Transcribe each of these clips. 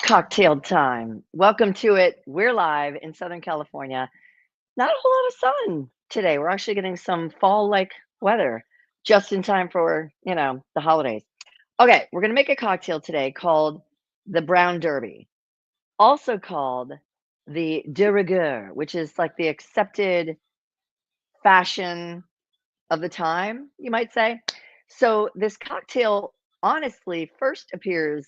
Cocktail time. Welcome to it. We're live in Southern California. Not a whole lot of sun today. We're actually getting some fall-like weather just in time for, the holidays. Okay, we're going to make a cocktail today called the Brown Derby, also called the de rigueur, which is like the accepted fashion of the time, you might say. So this cocktail honestly first appears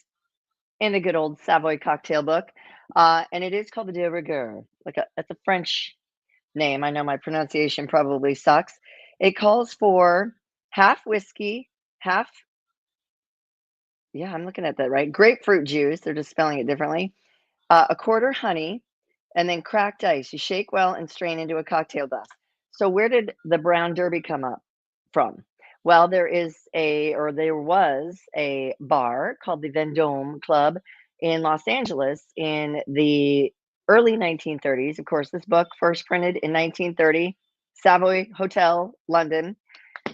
in the good old Savoy Cocktail Book, and it is called the de rigueur. That's a French name. I know my pronunciation probably sucks. It calls for half whiskey, half, yeah, I'm looking at that right, grapefruit juice. They're just spelling it differently. A quarter honey, and then cracked ice. You shake well and strain into a cocktail glass. So where did the Brown Derby come up from? Well, there was a bar called the Vendôme Club in Los Angeles in the early 1930s. Of course, this book first printed in 1930, Savoy Hotel, London.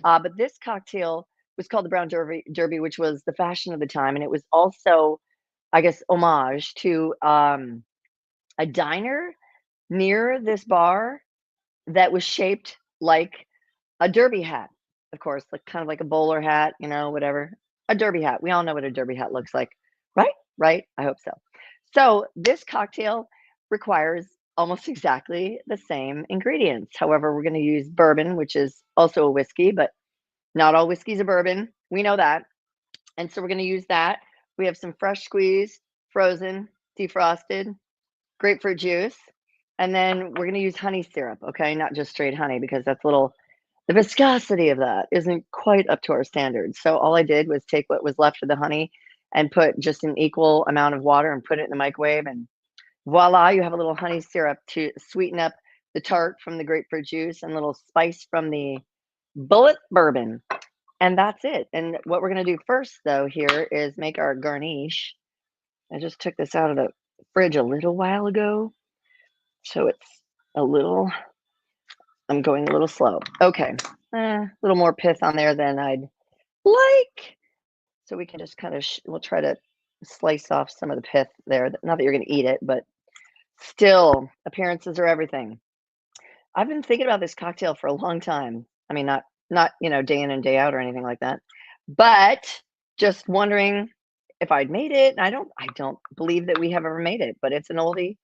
But this cocktail was called the Brown Derby, which was the fashion of the time, and it was also, I guess, homage to a diner near this bar that was shaped like a derby hat. Of course, like kind of like a bowler hat, whatever. A derby hat. We all know what a derby hat looks like, right? Right? I hope so. So this cocktail requires almost exactly the same ingredients. However, we're going to use bourbon, which is also a whiskey, but not all whiskey's a bourbon. We know that. And so we're going to use that. We have some fresh squeezed, frozen, defrosted grapefruit juice, and then we're going to use honey syrup, okay? Not just straight honey, because the viscosity of that isn't quite up to our standards. So all I did was take what was left of the honey and put just an equal amount of water and put it in the microwave, and voila, you have a little honey syrup to sweeten up the tart from the grapefruit juice and a little spice from the bullet bourbon. And that's it. And what we're going to do first, though, here is make our garnish. I just took this out of the fridge a little while ago, so it's I'm going a little slow. Okay, a little more pith on there than I'd like. So we can just kind of, we'll try to slice off some of the pith there. Not that you're going to eat it, but still, appearances are everything. I've been thinking about this cocktail for a long time. I mean, not day in and day out or anything like that, but just wondering if I'd made it. I don't believe that we have ever made it, but it's an oldie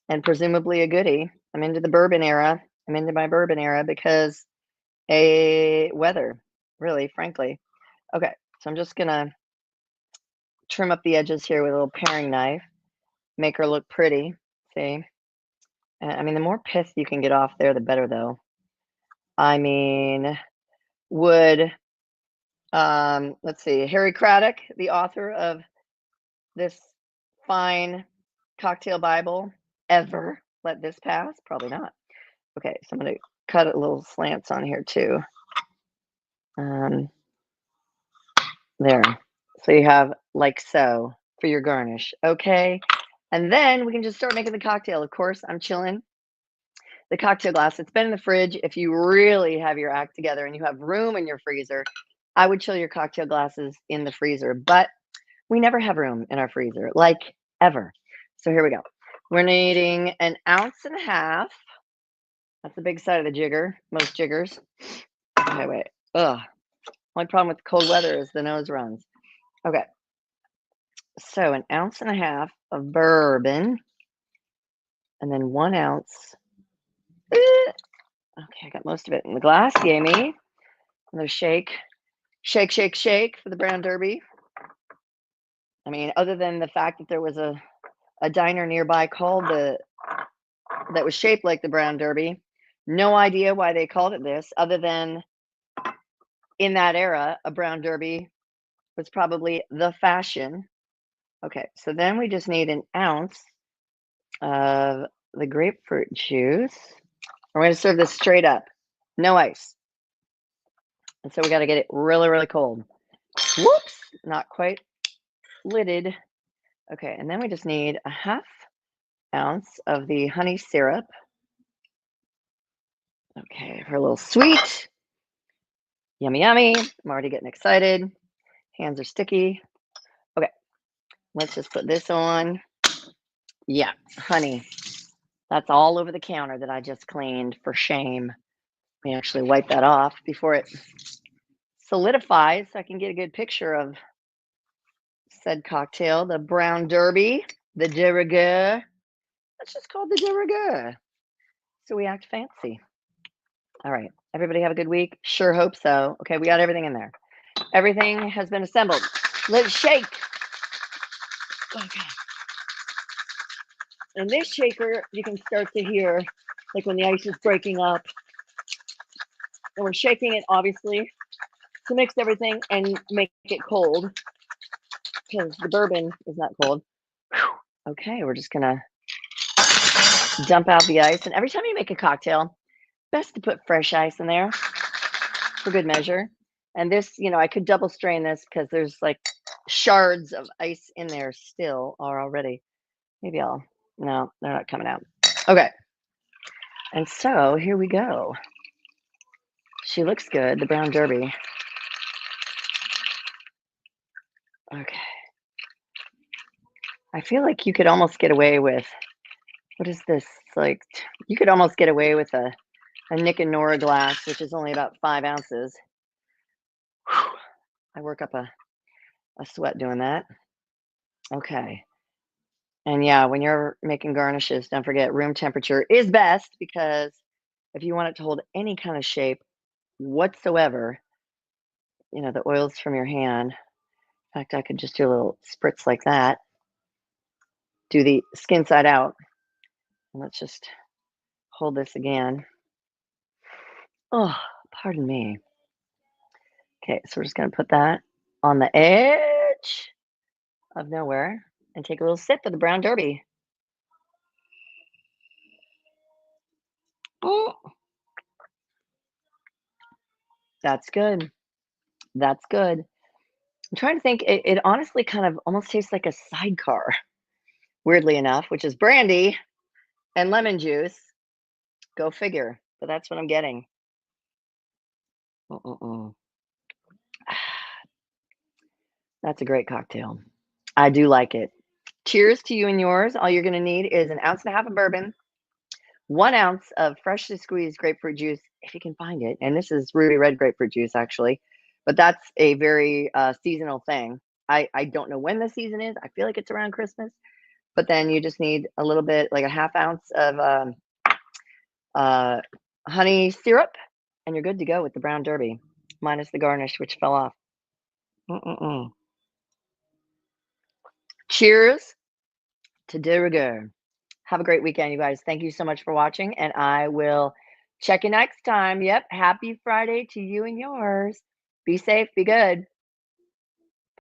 and presumably a goodie. I'm into the bourbon era. I'm into my bourbon era because weather, really, frankly. Okay, so I'm just gonna trim up the edges here with a little paring knife, make her look pretty. See, I mean, the more pith you can get off there, the better, though. I mean, would let's see, Harry Craddock, the author of this fine cocktail Bible, ever let this pass? Probably not. Okay, so I'm going to cut a little slants on here too. There. So you have like so for your garnish. Okay. And then we can just start making the cocktail. Of course, I'm chilling the cocktail glass. It's been in the fridge. If you really have your act together and you have room in your freezer, I would chill your cocktail glasses in the freezer. But we never have room in our freezer, like ever. So here we go. We're needing 1.5 ounces. That's the big side of the jigger, most jiggers. Okay, wait. Ugh. Only problem with cold weather is the nose runs. Okay. So 1.5 ounces of bourbon. And then 1 ounce. Okay, I got most of it in the glass. Yay me. Another shake. Shake, shake, shake for the Brown Derby. I mean, other than the fact that there was a diner nearby that was shaped like the Brown Derby. No idea why they called it this, other than in that era, a Brown Derby was probably the fashion. Okay, so then we just need 1 ounce of the grapefruit juice. We're going to serve this straight up, no ice. And so we got to get it really, really cold. Whoops, not quite lidded. Okay, and then we just need 1/2 ounce of the honey syrup. Okay, for a little sweet. Yummy, yummy. I'm already getting excited. Hands are sticky. Okay, let's just put this on. Yeah, honey, that's all over the counter that I just cleaned for shame. Let me actually wipe that off before it solidifies so I can get a good picture of said cocktail, the brown derby, the de rigueur. That's just called the de rigueur. So we act fancy. All right. Everybody have a good week? Sure hope so. Okay, we got everything in there. Everything has been assembled. Let's shake. Okay. In this shaker, you can start to hear like when the ice is breaking up. And we're shaking it obviously to mix everything and make it cold because the bourbon is not cold. Whew. Okay, we're just gonna dump out the ice. And every time you make a cocktail, best to put fresh ice in there for good measure. And this, I could double strain this because there's like shards of ice in there still or already. Maybe no, they're not coming out. Okay. And so here we go. She looks good, the brown derby. Okay. I feel like you could almost get away with, what is this? Like, you could almost get away with a Nick and Nora glass, which is only about 5 ounces. Whew. I work up a sweat doing that. Okay. And yeah, when you're making garnishes, don't forget room temperature is best because if you want it to hold any kind of shape whatsoever, the oils from your hand. In fact, I could just do a little spritz like that. Do the skin side out. And let's just hold this again. Oh, pardon me. Okay, so we're just going to put that on the edge of nowhere and take a little sip of the brown derby. Oh, that's good. That's good. I'm trying to think. It honestly kind of almost tastes like a sidecar, weirdly enough, which is brandy and lemon juice. Go figure. But that's what I'm getting. Mm-mm-mm. That's a great cocktail. I do like it. Cheers to you and yours. All you're going to need is an ounce and a half of bourbon, 1 ounce of freshly squeezed grapefruit juice, if you can find it. And this is ruby red grapefruit juice, actually. But that's a very seasonal thing. I don't know when the season is. I feel like it's around Christmas. But then you just need a little bit, like a half ounce of uh, honey syrup, and you're good to go with the brown derby, minus the garnish, which fell off. Mm-mm-mm. Cheers to de rigueur. Have a great weekend, you guys. Thank you so much for watching, and I will check you next time. Yep, happy Friday to you and yours. Be safe, be good.